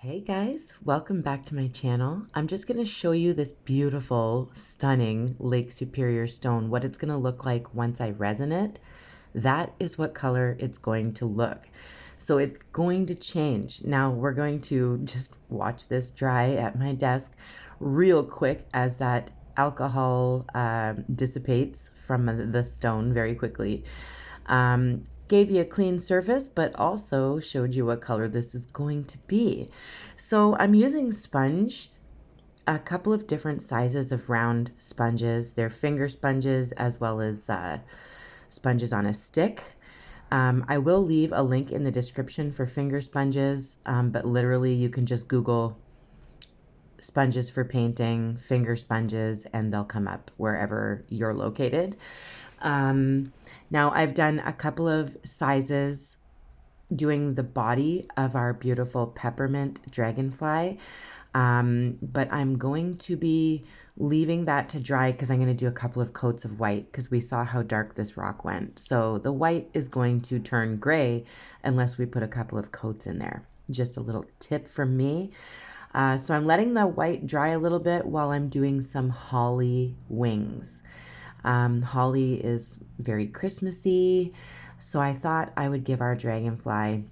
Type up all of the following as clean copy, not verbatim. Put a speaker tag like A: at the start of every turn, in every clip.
A: Hey guys, welcome back to my channel. I'm just going to show you this beautiful, stunning Lake Superior stone, what it's going to look like once I resin it. That is what color it's going to look. So it's going to change. Now we're going to just watch this dry at my desk real quick as that alcohol dissipates from the stone very quickly. Gave you a clean surface, but also showed you what color this is going to be. So I'm using sponge, a couple of different sizes of round sponges. They're finger sponges as well as sponges on a stick. I will leave a link in the description for finger sponges, but literally you can just Google sponges for painting, finger sponges, and they'll come up wherever you're located. Now I've done a couple of sizes doing the body of our beautiful Peppermint Dragonfly, but I'm going to be leaving that to dry because I'm going to do a couple of coats of white because we saw how dark this rock went. So the white is going to turn gray unless we put a couple of coats in there. Just a little tip from me. So I'm letting the white dry a little bit while I'm doing some holly wings. Holly is very Christmassy, so I thought I would give our dragonfly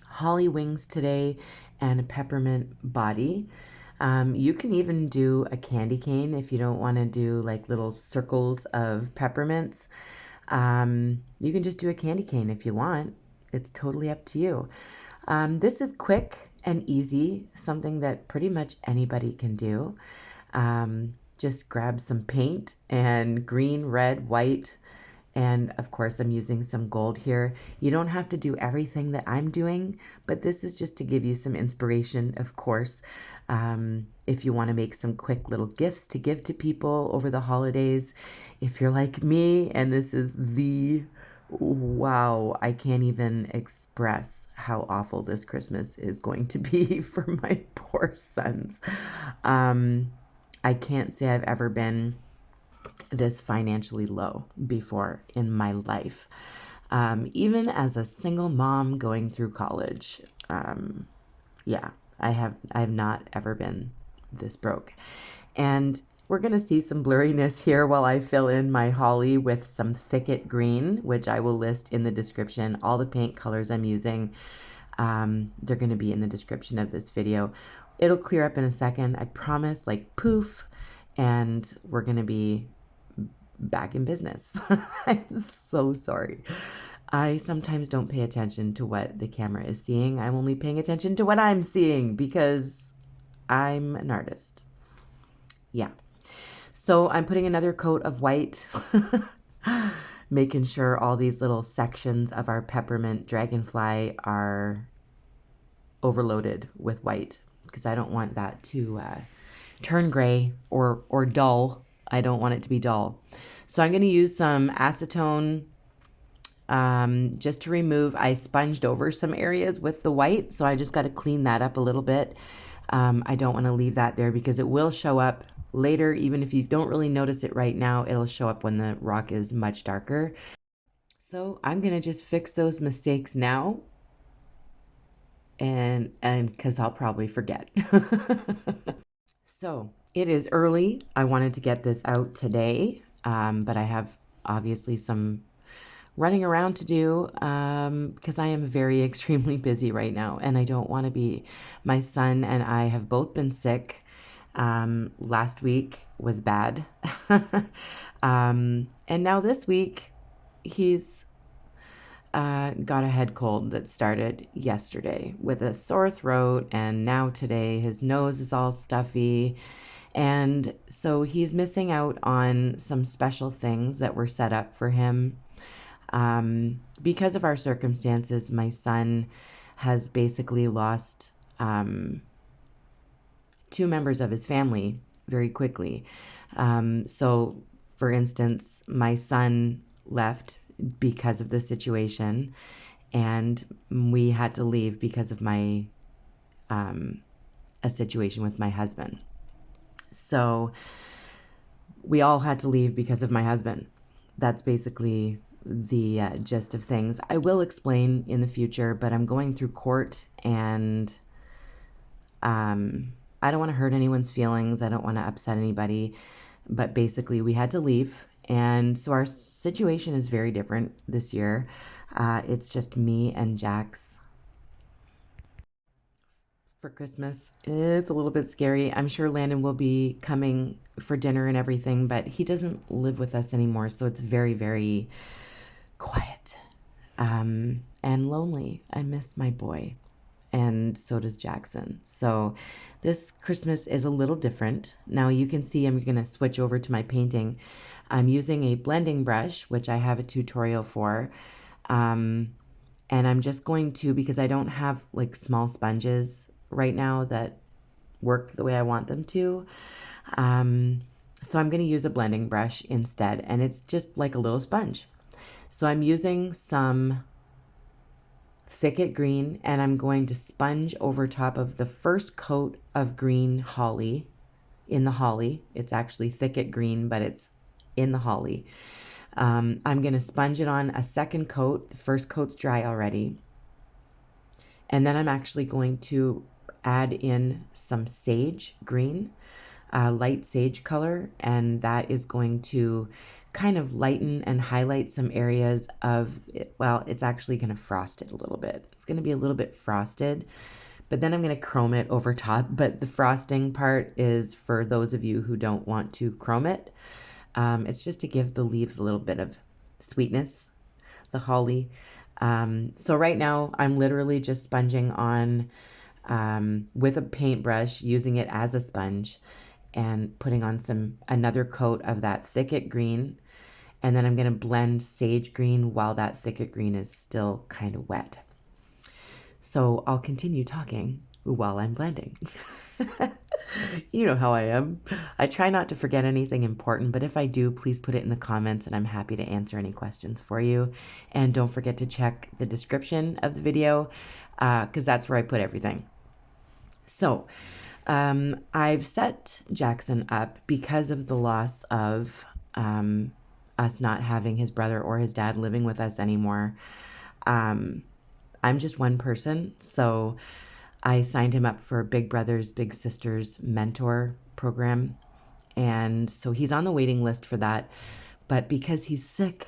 A: holly wings today and a peppermint body. You can even do a candy cane if you don't want to do like little circles of peppermints. You can just do a candy cane if you want. It's totally up to you. This is quick and easy, something that pretty much anybody can do. Just grab some paint and green, red, white, and of course I'm using some gold here. You don't have to do everything that I'm doing, but this is just to give you some inspiration, of course. If you want to make some quick little gifts to give to people over the holidays, if you're like me and this is wow, I can't even express how awful this Christmas is going to be for my poor sons. I can't say I've ever been this financially low before in my life. Even as a single mom going through college, yeah, I've not ever been this broke. And we're going to see some blurriness here while I fill in my holly with some thicket green, which I will list in the description. All the paint colors I'm using, they're going to be in the description of this video. It'll clear up in a second, I promise, like poof, and we're going to be back in business. I'm so sorry. I sometimes don't pay attention to what the camera is seeing. I'm only paying attention to what I'm seeing because I'm an artist. Yeah. So I'm putting another coat of white, making sure all these little sections of our peppermint dragonfly are overloaded with white because I don't want that to turn gray or dull. I don't want it to be dull. So I'm going to use some acetone just to remove. I sponged over some areas with the white, so I just got to clean that up a little bit. I don't want to leave that there because it will show up later. Even if you don't really notice it right now, it'll show up when the rock is much darker. So I'm going to just fix those mistakes now, and because I'll probably forget. So it is early. I wanted to get this out today, but I have obviously some running around to do because I am very extremely busy right now and I don't want to be. My son and I have both been sick. Last week was bad. And now this week he's got a head cold that started yesterday with a sore throat, and now today his nose is all stuffy. And so he's missing out on some special things that were set up for him. Because of our circumstances, my son has basically lost two members of his family very quickly. So, for instance, my son left because of the situation, and we had to leave because of my a situation with my husband. So we all had to leave because of my husband. That's basically the gist of things. I will explain in the future, but I'm going through court and I don't want to hurt anyone's feelings. I don't want to upset anybody. But basically, we had to leave. And so our situation is very different this year. It's just me and Jax for Christmas. It's a little bit scary. I'm sure Landon will be coming for dinner and everything, but he doesn't live with us anymore. So it's very, very quiet and lonely. I miss my boy. And so does Jackson. So this Christmas is a little different. Now you can see I'm going to switch over to my painting. I'm using a blending brush, which I have a tutorial for. And I'm just going to, because I don't have like small sponges right now that work the way I want them to. So I'm going to use a blending brush instead. And it's just like a little sponge. So I'm using some thicket green, and I'm going to sponge over top of the first coat of green holly in the holly. It's actually thicket green, but it's in the holly. I'm going to sponge it on a second coat. The first coat's dry already. And then I'm actually going to add in some sage green, light sage color, and that is going to kind of lighten and highlight some areas of it. Well, it's actually going to frost it a little bit. It's going to be a little bit frosted, but then I'm going to chrome it over top. But the frosting part is for those of you who don't want to chrome it. It's just to give the leaves a little bit of sweetness, the holly. So right now I'm literally just sponging on with a paintbrush, using it as a sponge and putting on another coat of that thicket green. And then I'm going to blend sage green while that thicket green is still kind of wet. So I'll continue talking while I'm blending. You know how I am. I try not to forget anything important, but if I do, please put it in the comments and I'm happy to answer any questions for you. And don't forget to check the description of the video because that's where I put everything. So I've set Jackson up because of the loss of us not having his brother or his dad living with us anymore. I'm just one person, so I signed him up for Big Brothers Big Sisters mentor program, and so he's on the waiting list for that. But because he's sick,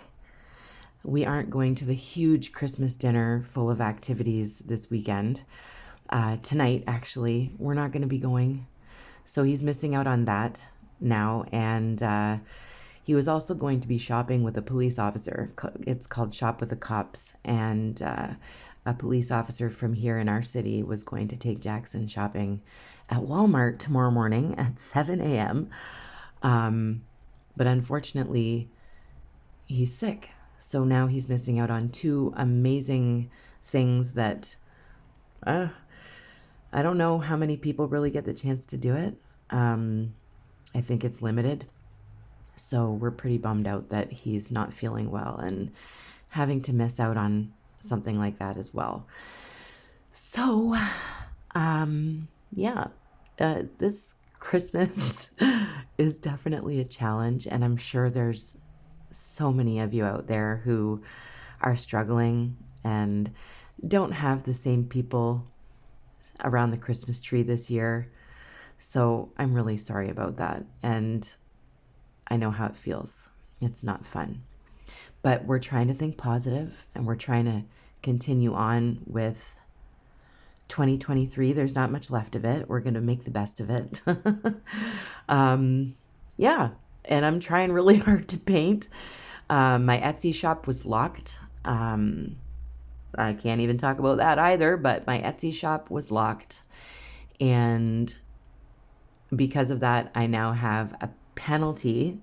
A: we aren't going to the huge Christmas dinner full of activities this weekend. Tonight, actually, we're not going to be going, so he's missing out on that now. And he was also going to be shopping with a police officer. It's called Shop with the Cops. And a police officer from here in our city was going to take Jackson shopping at Walmart tomorrow morning at 7 a.m. But unfortunately, he's sick. So now he's missing out on two amazing things that I don't know how many people really get the chance to do it. I think it's limited. So we're pretty bummed out that he's not feeling well and having to miss out on something like that as well. So, yeah, this Christmas is definitely a challenge, and I'm sure there's so many of you out there who are struggling and don't have the same people around the Christmas tree this year. So I'm really sorry about that. And I know how it feels. It's not fun. But we're trying to think positive and we're trying to continue on with 2023. There's not much left of it. We're going to make the best of it. Yeah. And I'm trying really hard to paint. My Etsy shop was locked. I can't even talk about that either, but my Etsy shop was locked. And because of that, I now have a penalty.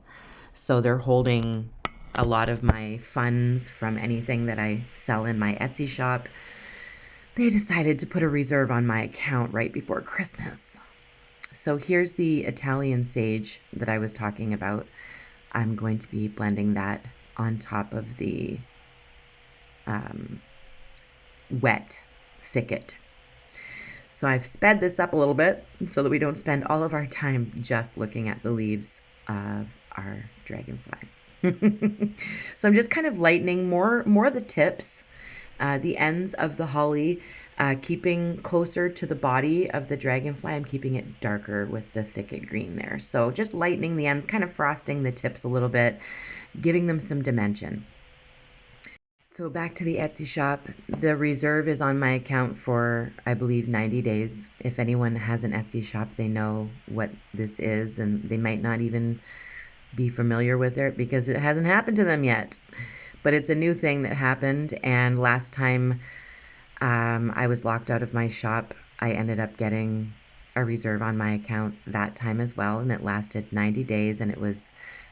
A: So they're holding a lot of my funds from anything that I sell in my Etsy shop. They decided to put a reserve on my account right before Christmas. So here's the Italian sage that I was talking about. I'm going to be blending that on top of the wet thicket. So I've sped this up a little bit so that we don't spend all of our time just looking at the leaves of our dragonfly. So I'm just kind of lightening more the tips, the ends of the holly. Keeping closer to the body of the dragonfly, I'm keeping it darker with the thicket green there. So just lightening the ends, kind of frosting the tips a little bit, giving them some dimension. So back to the Etsy shop. The reserve is on my account for, I believe, 90 days. If anyone has an Etsy shop, they know what this is, and they might not even be familiar with it because it hasn't happened to them yet. But it's a new thing that happened, and last time I was locked out of my shop, I ended up getting a reserve on my account that time as well, and it lasted 90 days, and it was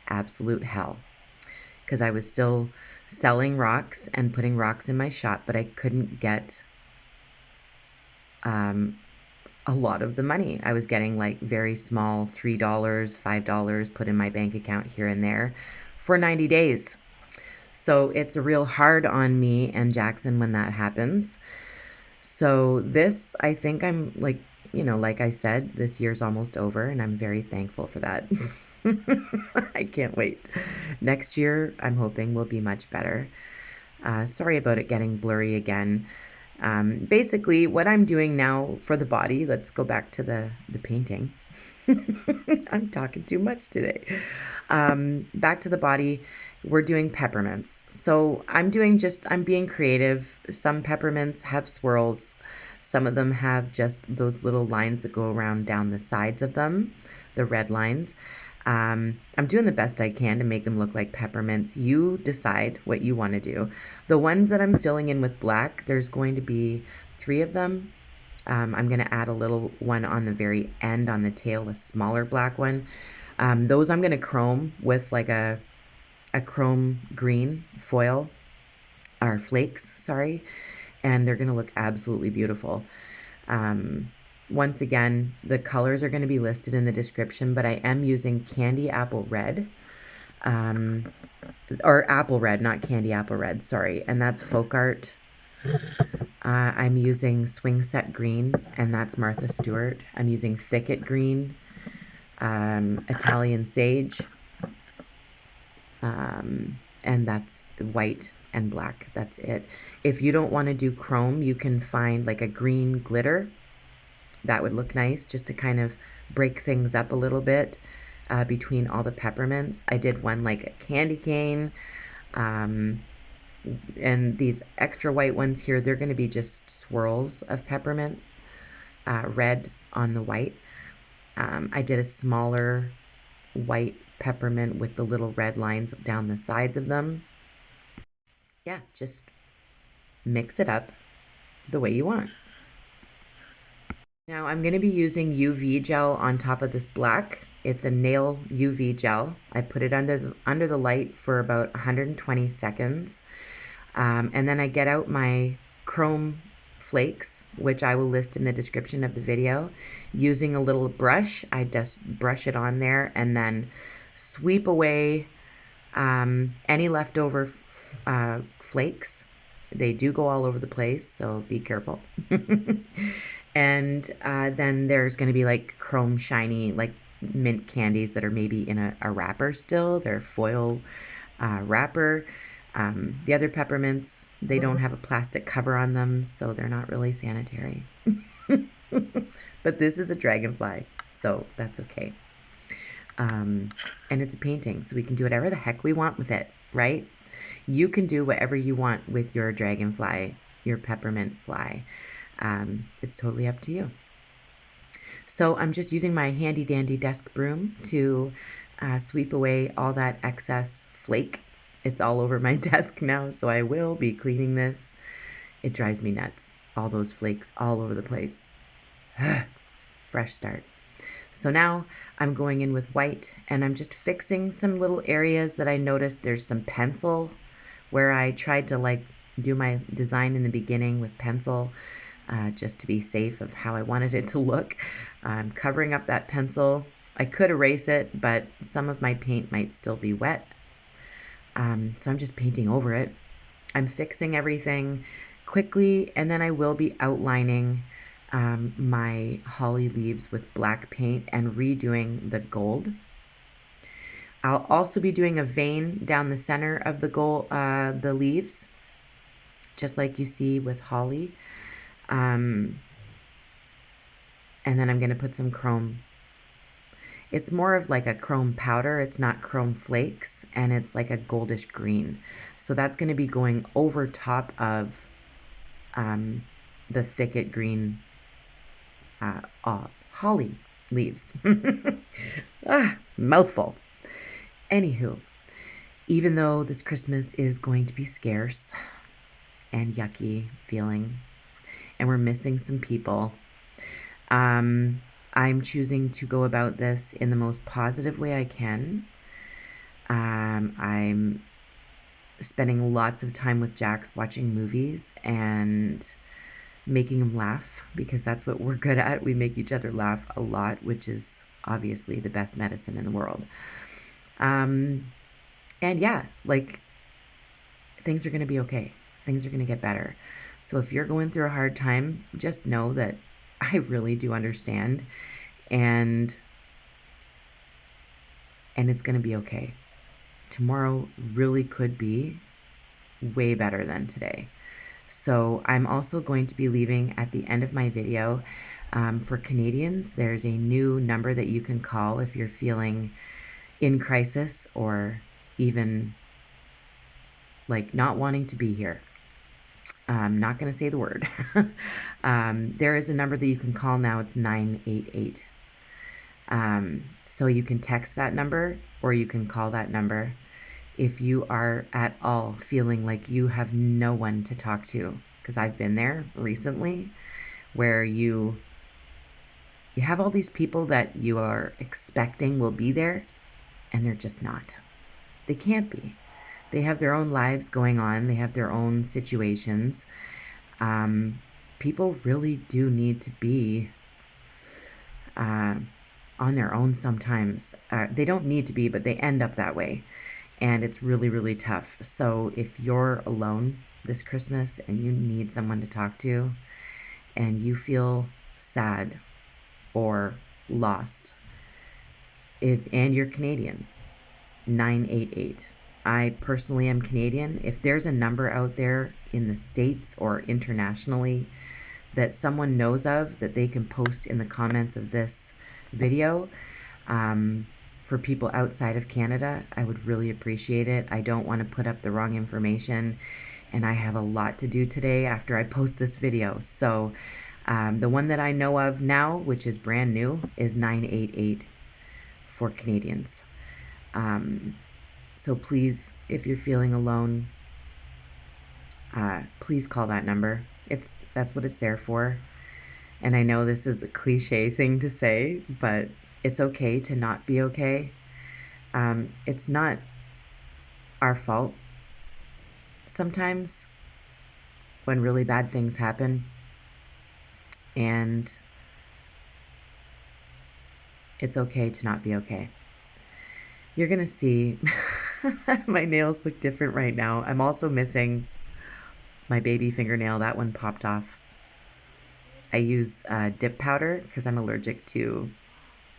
A: absolute hell because I was still selling rocks and putting rocks in my shop, but I couldn't get a lot of the money. I was getting like very small $3, $5 put in my bank account here and there for 90 days. So it's real hard on me and Jackson when that happens. So this, I think I'm like, like I said, this year's almost over and I'm very thankful for that. I can't wait. Next year, I'm hoping will be much better. Sorry about it getting blurry again. Basically, what I'm doing now for the body, let's go back to the painting. I'm talking too much today. Back to the body, we're doing peppermints. So I'm being creative. Some peppermints have swirls. Some of them have just those little lines that go around down the sides of them, the red lines. I'm doing the best I can to make them look like peppermints. You decide what you want to do. The ones that I'm filling in with black, there's going to be 3 of them. I'm going to add a little one on the very end on the tail, a smaller black one. Those I'm going to chrome with like a chrome green foil, or flakes, sorry. And they're going to look absolutely beautiful. Once again, the colors are going to be listed in the description, but I am using candy apple red, or apple red, not candy apple red, sorry. And that's Folkart. I'm using swing set green, and that's Martha Stewart. I'm using thicket green, Italian sage, and that's white and black. That's it. If you don't want to do chrome, you can find like a green glitter. That would look nice just to kind of break things up a little bit between all the peppermints. I did one like a candy cane. And these extra white ones here, they're going to be just swirls of peppermint, red on the white. I did a smaller white peppermint with the little red lines down the sides of them. Yeah, just mix it up the way you want. Now I'm going to be using UV gel on top of this black. It's a nail UV gel. I put it under the light for about 120 seconds. And then I get out my chrome flakes, which I will list in the description of the video. Using a little brush, I just brush it on there and then sweep away any leftover flakes. They do go all over the place, so be careful. And then there's going to be like chrome shiny, like mint candies that are maybe in a wrapper still. They're foil wrapper. The other peppermints, they don't have a plastic cover on them, so they're not really sanitary. But this is a dragonfly, so that's okay. And it's a painting, so we can do whatever the heck we want with it, right? You can do whatever you want with your dragonfly, your peppermint fly. It's totally up to you. So I'm just using my handy dandy desk broom to sweep away all that excess flake. It's all over my desk now, so I will be cleaning this. It drives me nuts. All those flakes all over the place. Fresh start. So now I'm going in with white and I'm just fixing some little areas that I noticed there's some pencil where I tried to like do my design in the beginning with pencil. Just to be safe of how I wanted it to look. I'm covering up that pencil. I could erase it, but some of my paint might still be wet. So I'm just painting over it. I'm fixing everything quickly, and then I will be outlining my holly leaves with black paint and redoing the gold. I'll also be doing a vein down the center of the leaves, just like you see with holly. And then I'm going to put some chrome. It's more of like a chrome powder. It's not chrome flakes, and it's like a goldish green. So that's going to be going over top of the thicket green holly leaves. Mouthful. Anywho, even though this Christmas is going to be scarce and yucky feeling, and we're missing some people, I'm choosing to go about this in the most positive way I can. I'm spending lots of time with Jax watching movies and making him laugh, because that's what we're good at. We make each other laugh a lot, which is obviously the best medicine in the world. And yeah, like, things are going to be okay. Things are going to get better. So if you're going through a hard time, just know that I really do understand, and it's going to be okay. Tomorrow really could be way better than today. So I'm also going to be leaving at the end of my video, for Canadians, there's a new number that you can call if you're feeling in crisis or even like not wanting to be here. I'm not going to say the word. There is a number that you can call now. It's 988. So you can text that number or you can call that number if you are at all feeling like you have no one to talk to. Because I've been there recently where you have all these people that you are expecting will be there, and they're just not. They can't be. They have their own lives going on. They have their own situations. People really do need to be on their own sometimes. They don't need to be, but they end up that way. And it's really, really tough. So if you're alone this Christmas and you need someone to talk to, and you feel sad or lost, and you're Canadian, 988. I personally am Canadian. If there's a number out there in the States or internationally that someone knows of that they can post in the comments of this video, for people outside of Canada, I would really appreciate it. I don't want to put up the wrong information, and I have a lot to do today after I post this video. So the one that I know of now, which is brand new, is 988 for Canadians. So please, if you're feeling alone, please call that number. That's what it's there for. And I know this is a cliche thing to say, but it's okay to not be okay. It's not our fault. Sometimes when really bad things happen, and it's okay to not be okay. You're gonna see my nails look different right now. I'm also missing my baby fingernail. That one popped off. I use dip powder because I'm allergic to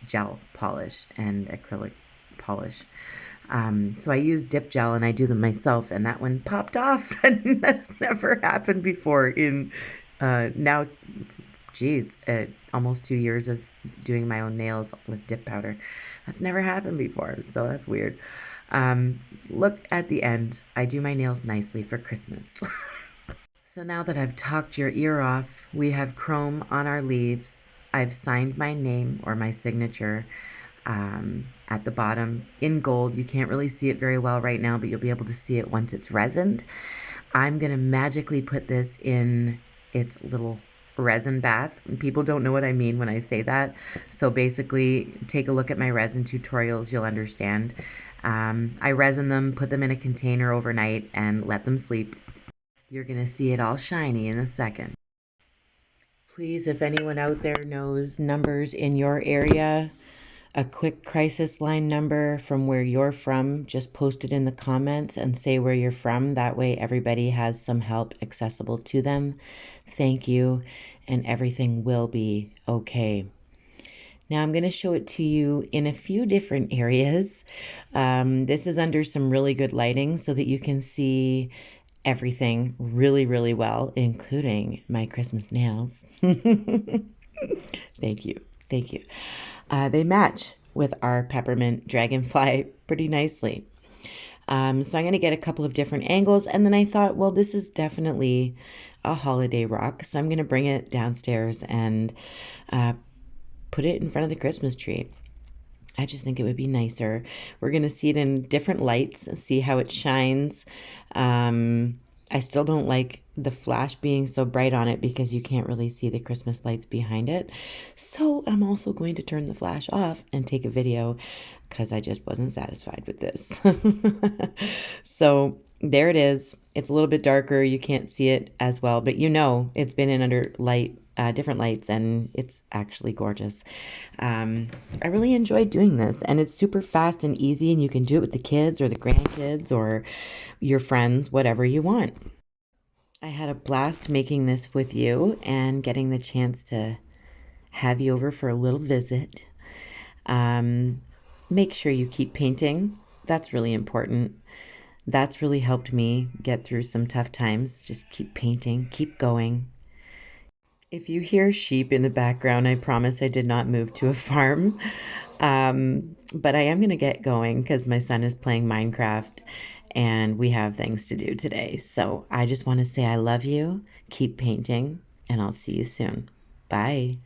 A: gel polish and acrylic polish. So I use dip gel and I do them myself, and that one popped off. And that's never happened before in now, geez, almost 2 years of doing my own nails with dip powder. That's never happened before, so that's weird. Look at the end. I do my nails nicely for Christmas. So now that I've talked your ear off, we have chrome on our leaves. I've signed my name or my signature at the bottom in gold. You can't really see it very well right now, but you'll be able to see it once it's resined. I'm going to magically put this in its little resin bath. People don't know what I mean when I say that. So basically, take a look at my resin tutorials. You'll understand. I resin them, put them in a container overnight, and let them sleep. You're going to see it all shiny in a second. Please, if anyone out there knows numbers in your area, a quick crisis line number from where you're from, just post it in the comments and say where you're from. That way everybody has some help accessible to them. Thank you, and everything will be okay. Now I'm going to show it to you in a few different areas. This is under some really good lighting so that you can see everything really, really well, including my Christmas nails. Thank you. Thank you. They match with our Peppermint Dragonfly pretty nicely. So I'm going to get a couple of different angles. And then I thought, well, this is definitely a holiday rock. So I'm going to bring it downstairs and put it in front of the Christmas tree. I just think it would be nicer. We're going to see it in different lights, see how it shines. I still don't like the flash being so bright on it because you can't really see the Christmas lights behind it. So I'm also going to turn the flash off and take a video because I just wasn't satisfied with this. So there it is. It's a little bit darker. You can't see it as well, but you know it's been in under light, different lights, and it's actually gorgeous. I really enjoyed doing this, and it's super fast and easy, and you can do it with the kids or the grandkids or your friends, whatever you want. I had a blast making this with you and getting the chance to have you over for a little visit. Make sure you keep painting. That's really important. That's really helped me get through some tough times. Just keep painting, keep going. If you hear sheep in the background, I promise I did not move to a farm. But I am going to get going because my son is playing Minecraft and we have things to do today. So I just want to say I love you, keep painting, and I'll see you soon. Bye.